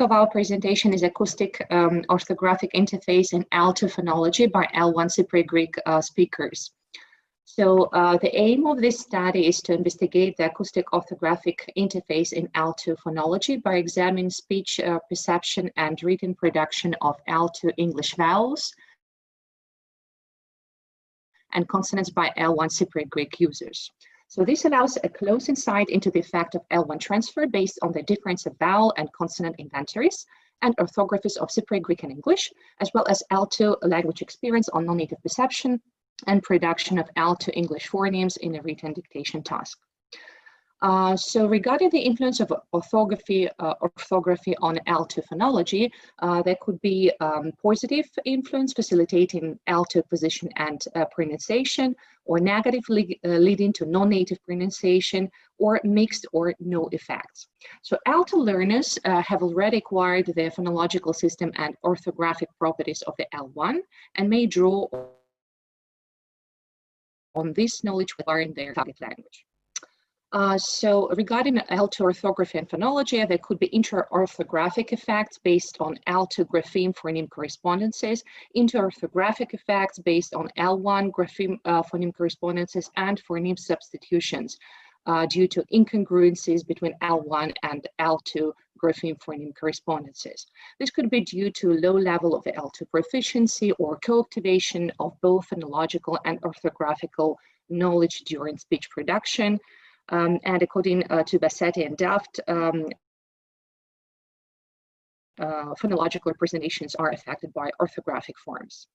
of our presentation is Acoustic-orthographic interface in L2 phonology by L1 Cypriot-Greek speakers. So the aim of this study is to investigate the acoustic-orthographic interface in L2 phonology by examining speech perception and written production of L2 English vowels and consonants by L1 Cypriot-Greek users. So this allows a close insight into the effect of L1 transfer based on the difference of vowel and consonant inventories and orthographies of Cypriot-Greek and English, as well as L2 language experience on non-native perception and production of L2 English phonemes in a written dictation task. So regarding the influence of orthography on L2 phonology, there could be positive influence facilitating L2 position and pronunciation, or negatively leading to non-native pronunciation, or mixed or no effects. So L2 learners have already acquired the phonological system and orthographic properties of the L1 and may draw on this knowledge in their target language. So regarding L2 orthography and phonology, there could be inter-orthographic effects based on L2 grapheme phoneme correspondences, inter-orthographic effects based on L1 grapheme phoneme correspondences, and phoneme substitutions due to incongruencies between L1 and L2 grapheme phoneme correspondences. This could be due to low level of L2 proficiency or co-activation of both phonological and orthographical knowledge during speech production. And according to Bassetti and Duft, phonological representations are affected by orthographic forms.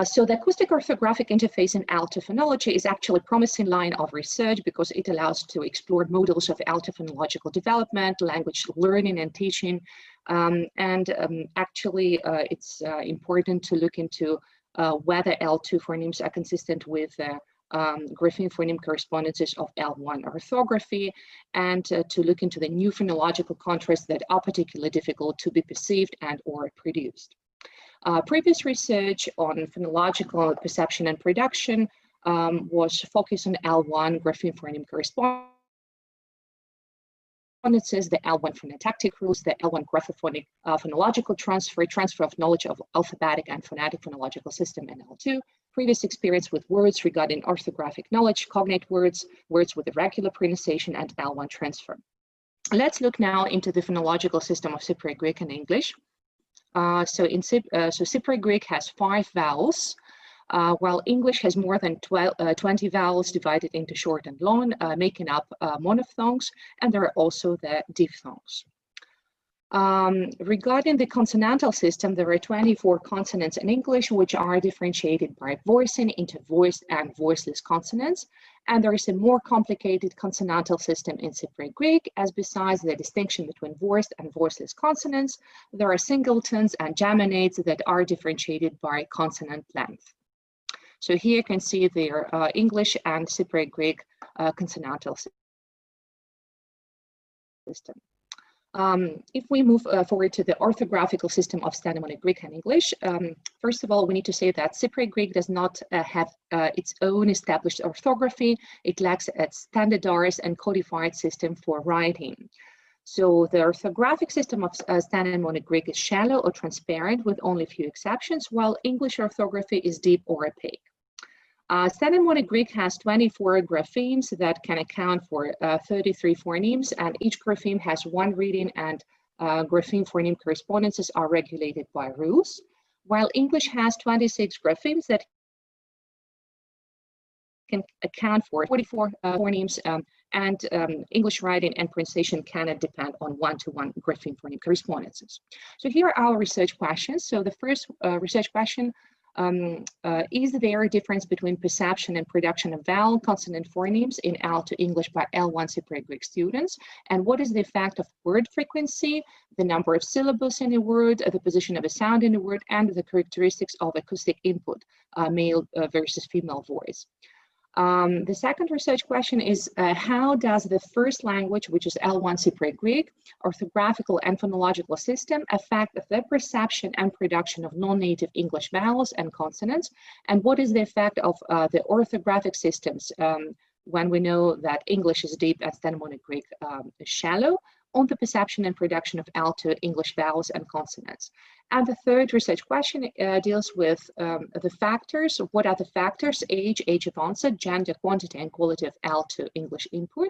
So the acoustic-orthographic interface in L2 phonology is actually a promising line of research because it allows to explore models of L2 phonological development, language learning and teaching, actually it's important to look into whether L2 phonemes are consistent with grapheme phoneme correspondences of L1 orthography, and to look into the new phonological contrasts that are particularly difficult to be perceived and or produced. Previous research on phonological perception and production was focused on L1 grapheme phoneme correspondences, the L1 phonotactic rules, the L1 graphophonic phonological transfer of knowledge of alphabetic and phonetic phonological system in L2, previous experience with words regarding orthographic knowledge, cognate words, words with irregular pronunciation, and L1 transfer. Let's look now into the phonological system of Cypriot-Greek and English. So Cypriot-Greek has 5 vowels, while English has more than 20 vowels divided into short and long, making up monophthongs, and there are also the diphthongs. Regarding the consonantal system, there are 24 consonants in English, which are differentiated by voicing into voiced and voiceless consonants. And there is a more complicated consonantal system in Cypriot-Greek, as besides the distinction between voiced and voiceless consonants, there are singletons and geminates that are differentiated by consonant length. So here you can see their English and Cypriot-Greek consonantal system. If we move forward to the orthographical system of Standard Greek and English, first of all, we need to say that Cypriot-Greek does not have its own established orthography. It lacks a standardized and codified system for writing. So the orthographic system of Standard Greek is shallow or transparent with only a few exceptions, while English orthography is deep or opaque. Standard Greek has 24 graphemes that can account for 33 phonemes, and each grapheme has one reading, and grapheme phoneme correspondences are regulated by rules, while English has 26 graphemes that can account for 44 phonemes, and English writing and pronunciation cannot depend on one-to-one grapheme phoneme correspondences. So here are our research questions. So the first research question, is there a difference between perception and production of vowel consonant phonemes in L2 English by L1 Cypriot-Greek students? And what is the effect of word frequency, the number of syllables in a word, the position of a sound in a word, and the characteristics of acoustic input, male versus female voice? The second research question is, how does the first language, which is L1 Cypriot-Greek, orthographical and phonological system affect the perception and production of non-native English vowels and consonants? And what is the effect of the orthographic systems when we know that English is deep and Standard Greek is shallow? on the perception and production of L2 English vowels and consonants. And the third research question deals with the factors. What are the factors? Age of onset, gender, quantity, and quality of L2 English input,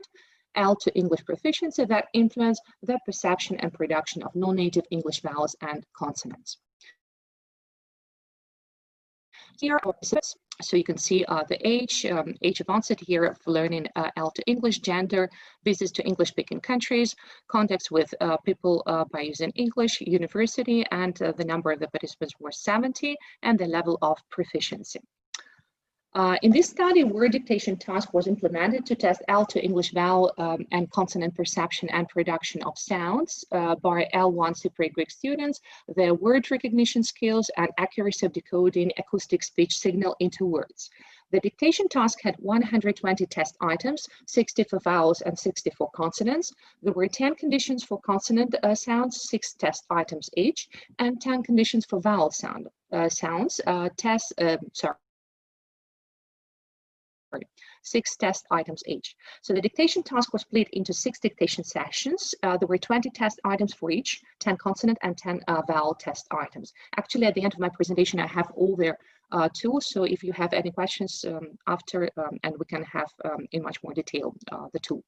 L2 English proficiency that influence the perception and production of non-native English vowels and consonants. Here are participants. So you can see the age of onset here of learning L2 English, gender, visits to English-speaking countries, contacts with people by using English, university, and the number of the participants was 70, and the level of proficiency. In this study, word dictation task was implemented to test L2 English vowel and consonant perception and production of sounds by L1 Cypriot-Greek students, their word recognition skills, and accuracy of decoding acoustic speech signal into words. The dictation task had 120 test items, 60 for vowels and 60 for consonants. There were 10 conditions for consonant sounds, 6 test items each, and 10 conditions for vowel sounds, 6 test items each. So the dictation task was split into 6 dictation sessions. There were 20 test items for each, 10 consonant and 10 vowel test items. Actually, at the end of my presentation, I have all their tools. So if you have any questions after, and we can have in much more detail the tool.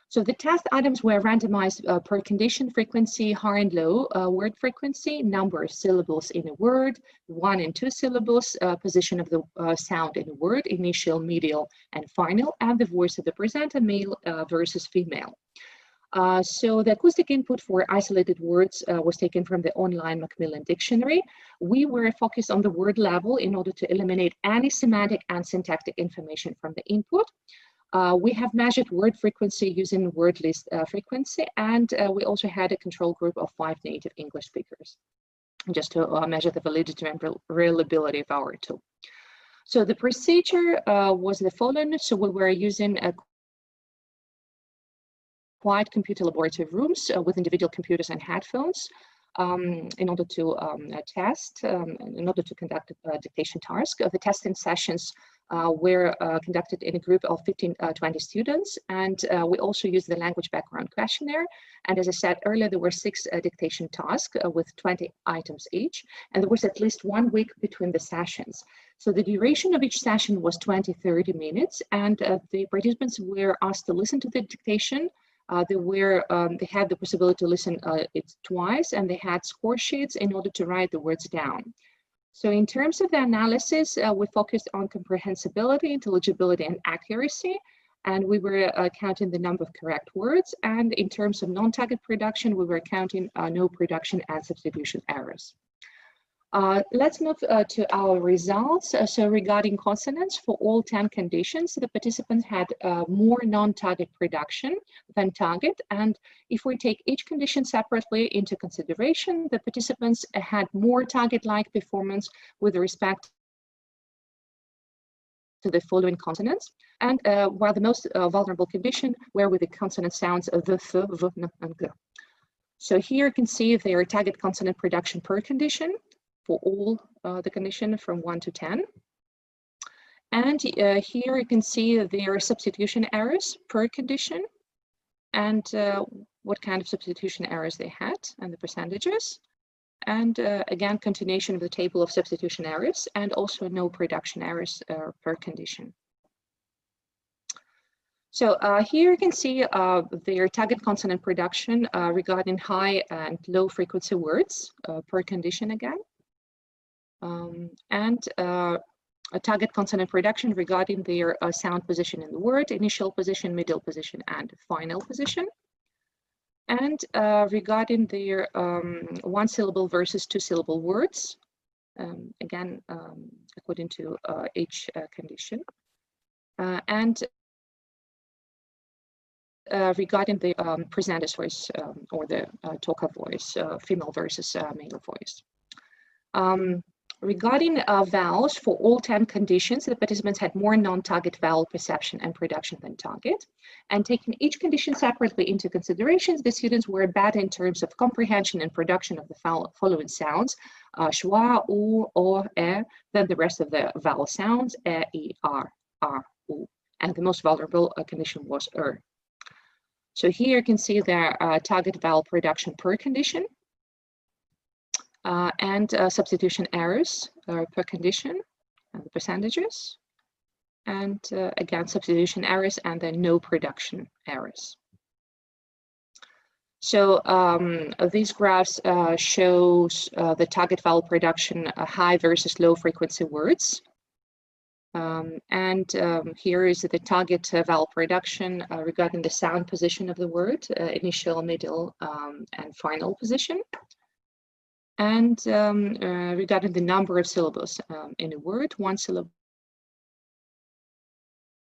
So the test items were randomized per condition: frequency, high and low word frequency, number of syllables in a word, 1 and 2 syllables, position of the sound in a word, initial, medial, and final, and the voice of the presenter, male versus female. So the acoustic input for isolated words was taken from the online Macmillan Dictionary. We were focused on the word level in order to eliminate any semantic and syntactic information from the input. We have measured word frequency using word list frequency, and we also had a control group of 5 native English speakers, just to measure the validity and reliability of our tool. So the procedure was the following. So we were using a quiet computer laboratory rooms with individual computers and headphones in order to in order to conduct a dictation task. The testing sessions were conducted in a group of 15-20 students, and we also used the language background questionnaire. And as I said earlier, there were 6 dictation tasks with 20 items each, and there was at least 1 week between the sessions. So the duration of each session was 20-30 minutes, and the participants were asked to listen to the dictation. They had the possibility to listen it twice, and they had score sheets in order to write the words down. So in terms of the analysis, we focused on comprehensibility, intelligibility, and accuracy, and we were counting the number of correct words. And in terms of non-target production, we were counting no production and substitution errors. Let's move to our results. So regarding consonants, for all 10 conditions, the participants had more non-target production than target. And if we take each condition separately into consideration, the participants had more target-like performance with respect to the following consonants. And while the most vulnerable condition were with the consonant sounds of the th, v, n, and g. So here you can see their target consonant production per condition for all the condition from 1 to 10. And here you can see their substitution errors per condition and what kind of substitution errors they had and the percentages. And again, continuation of the table of substitution errors and also no production errors per condition. So here you can see their target consonant production regarding high and low frequency words per condition again. And a target consonant production regarding their sound position in the word, initial position, middle position, and final position. And regarding their 1-syllable versus 2-syllable words, again, according to each condition. And regarding the presenter's voice or the talker voice, female versus male voice. Regarding vowels, for all 10 conditions, the participants had more non-target vowel perception and production than target. And taking each condition separately into considerations, the students were better in terms of comprehension and production of the following sounds, schwa, u, o, e, than the rest of the vowel sounds, e, I, r, u. And the most vulnerable condition was So here you can see their target vowel production per condition and substitution errors per condition and the percentages. And again, substitution errors and then no production errors. So these graphs shows the target vowel production high versus low frequency words. Here is the target vowel production regarding the sound position of the word, initial, middle, and final position. And regarding the number of syllables in a word, one syllable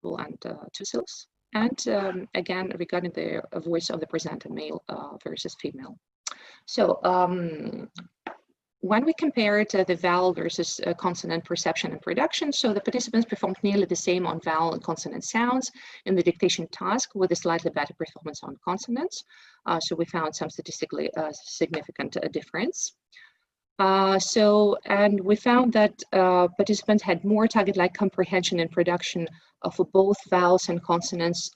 and two syllables. And again, regarding the voice of the presenter, male versus female. So when we compared the vowel versus consonant perception and production, so the participants performed nearly the same on vowel and consonant sounds in the dictation task with a slightly better performance on consonants. So we found some statistically significant difference. And we found that participants had more target-like comprehension and production for both vowels and consonants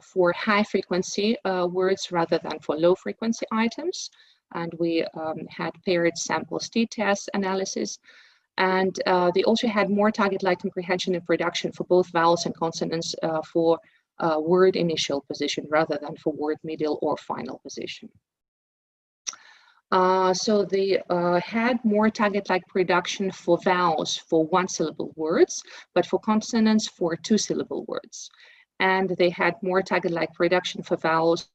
for high-frequency words rather than for low-frequency items. And we had paired samples t-test analysis. And they also had more target-like comprehension and production for both vowels and consonants for word initial position rather than for word middle or final position. So they had more target-like production for vowels for one-syllable words, but for consonants for two-syllable words. And they had more target-like production for vowels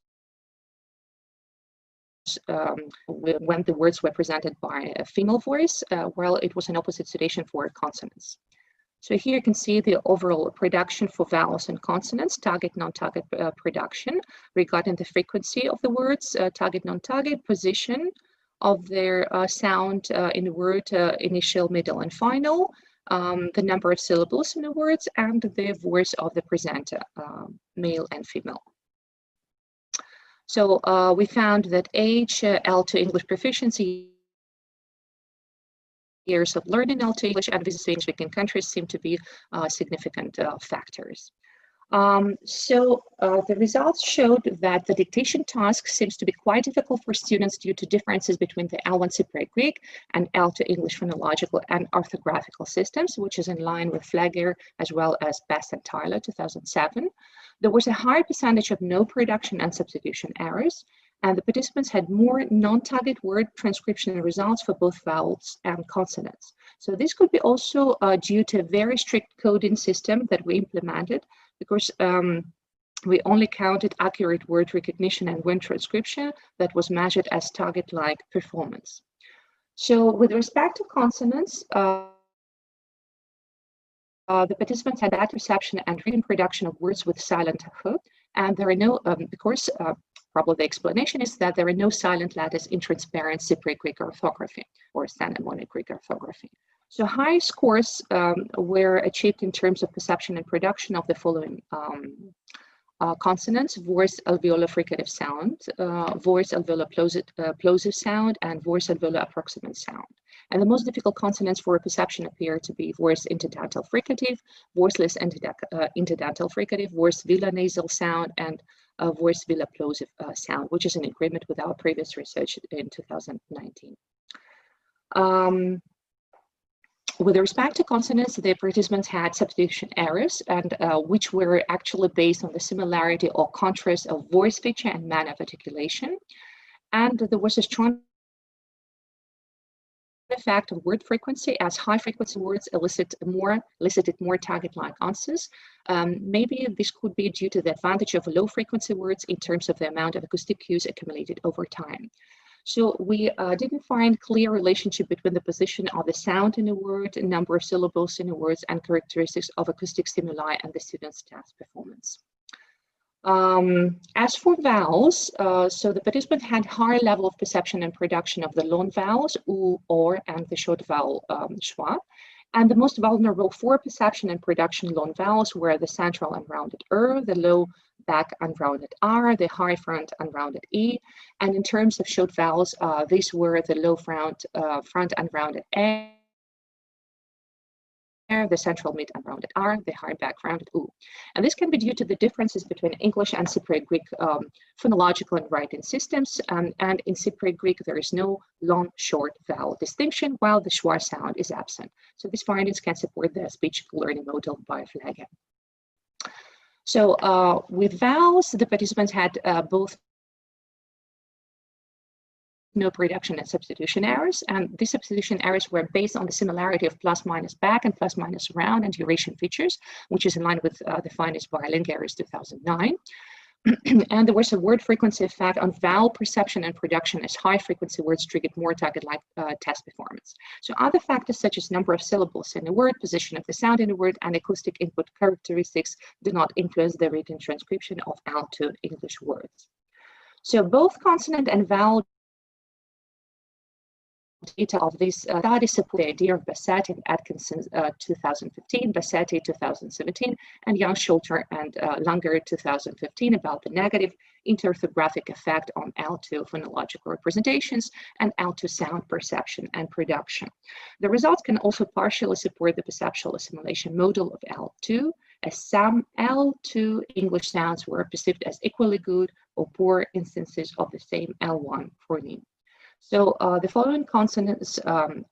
when the words were presented by a female voice, while it was an opposite situation for consonants. So here you can see the overall production for vowels and consonants, target, non-target production regarding the frequency of the words, target, non-target, position of their sound in the word, initial, middle, and final, the number of syllables in the words, and the voice of the presenter, male and female. So we found that age, L2 English proficiency, years of learning L2 English, and visits to English-speaking countries seem to be significant factors. The results showed that the dictation task seems to be quite difficult for students due to differences between the L1 Cypriot-Greek and L2 English phonological and orthographical systems, which is in line with Flagger as well as Best and Tyler 2007. There was a high percentage of no production and substitution errors, and the participants had more non-target word transcription results for both vowels and consonants. So this could be also due to a very strict coding system that we implemented, because we only counted accurate word recognition and word transcription that was measured as target-like performance. So with respect to consonants, the participants had bad perception and reading production of words with silent h, and there are no, probably the explanation is that there are no silent letters in transparent Cypriot-Greek orthography or standard mnemonic Greek orthography. So high scores were achieved in terms of perception and production of the following consonants: voice alveolar fricative sound, voice alveolar plosive sound, and voice alveolar approximant sound. And the most difficult consonants for perception appear to be voice interdental fricative, voiceless interdental fricative, voice velar nasal sound, and voice velar plosive sound, which is in agreement with our previous research in 2019. With respect to consonants, the participants had substitution errors, and which were actually based on the similarity or contrast of voice feature and manner of articulation. And there was a strong effect of word frequency, as high frequency words elicited more target-like answers. Maybe this could be due to the advantage of low frequency words in terms of the amount of acoustic cues accumulated over time. So we didn't find clear relationship between the position of the sound in a word, number of syllables in a word, and characteristics of acoustic stimuli and the student's task performance. As for vowels, so the participant had higher level of perception and production of the long vowels, u, or, and the short vowel, schwa. And the most vulnerable for perception and production long vowels were the central unrounded the low back unrounded r, the high front unrounded e. And in terms of short vowels, these were the low front unrounded a, the central mid and rounded R, the high back rounded U. And this can be due to the differences between English and Cypriot-Greek phonological and writing systems. And in Cypriot-Greek, there is no long-short vowel distinction, while the schwa sound is absent. So these findings can support the speech learning model by Flagge. So with vowels, the participants had both no reduction and substitution errors, and these substitution errors were based on the similarity of plus minus back and plus minus round and duration features, which is in line with the findings by Linguistics 2009. And there was a word frequency effect on vowel perception and production, as high frequency words triggered more target-like test performance. So other factors such as number of syllables in a word, position of the sound in a word, and acoustic input characteristics do not influence the written transcription of L2 English words. So both consonant and vowel data of this study support the idea of Bassetti and Atkinson 2015, Bassetti 2017, and Young, Schulter, and Langer 2015 about the negative interorthographic effect on L2 phonological representations and L2 sound perception and production. The results can also partially support the perceptual assimilation model of L2, as some L2 English sounds were perceived as equally good or poor instances of the same L1 phoneme. So the following consonants, the,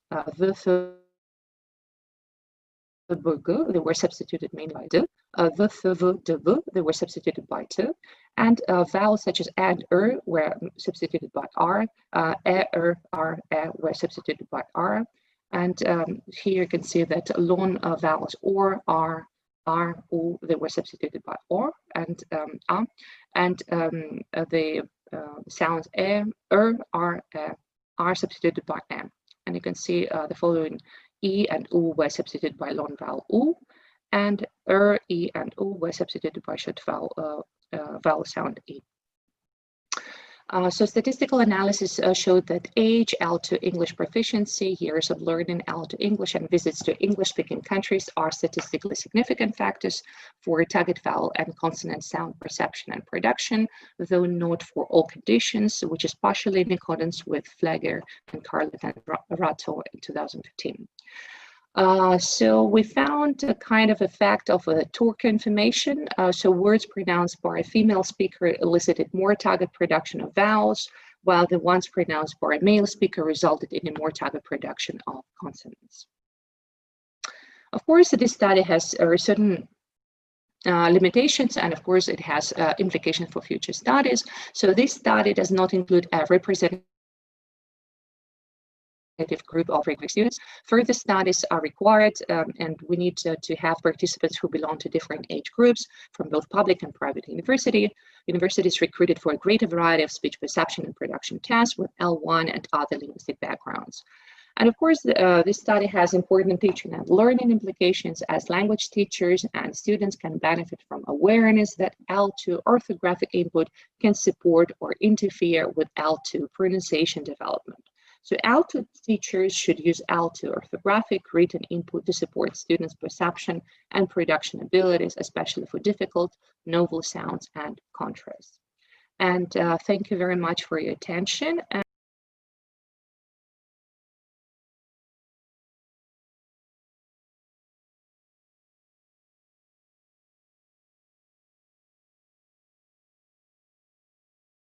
they were substituted mainly by de, the, they were substituted by to, and vowels such as and were substituted by r, r, were substituted by r, and here you can see that long vowels or r, u, they were substituted by or and a, and the sounds are substituted by m, and you can see the following e and u were substituted by long vowel u, and e and u were substituted by short vowel sound e. So statistical analysis showed that age, L2 English proficiency, years of learning L2 English, and visits to English-speaking countries are statistically significant factors for target vowel and consonant sound perception and production, though not for all conditions, which is partially in accordance with Flagge and Carlet and Ratto in 2015. So we found a kind of effect of a torque information. So words pronounced by a female speaker elicited more target production of vowels, while the ones pronounced by a male speaker resulted in a more target production of consonants. Of course, this study has certain limitations, and of course, it has implications for future studies. So this study does not include a representative group of Greek students. Further studies are required, and we need to have participants who belong to different age groups from both public and private universities recruited for a greater variety of speech perception and production tests with L1 and other linguistic backgrounds. And of course, this study has important teaching and learning implications, as language teachers and students can benefit from awareness that L2 orthographic input can support or interfere with L2 pronunciation development. So L2 teachers should use L2 orthographic written input to support students' perception and production abilities, especially for difficult, novel sounds and contrasts. And thank you very much for your attention.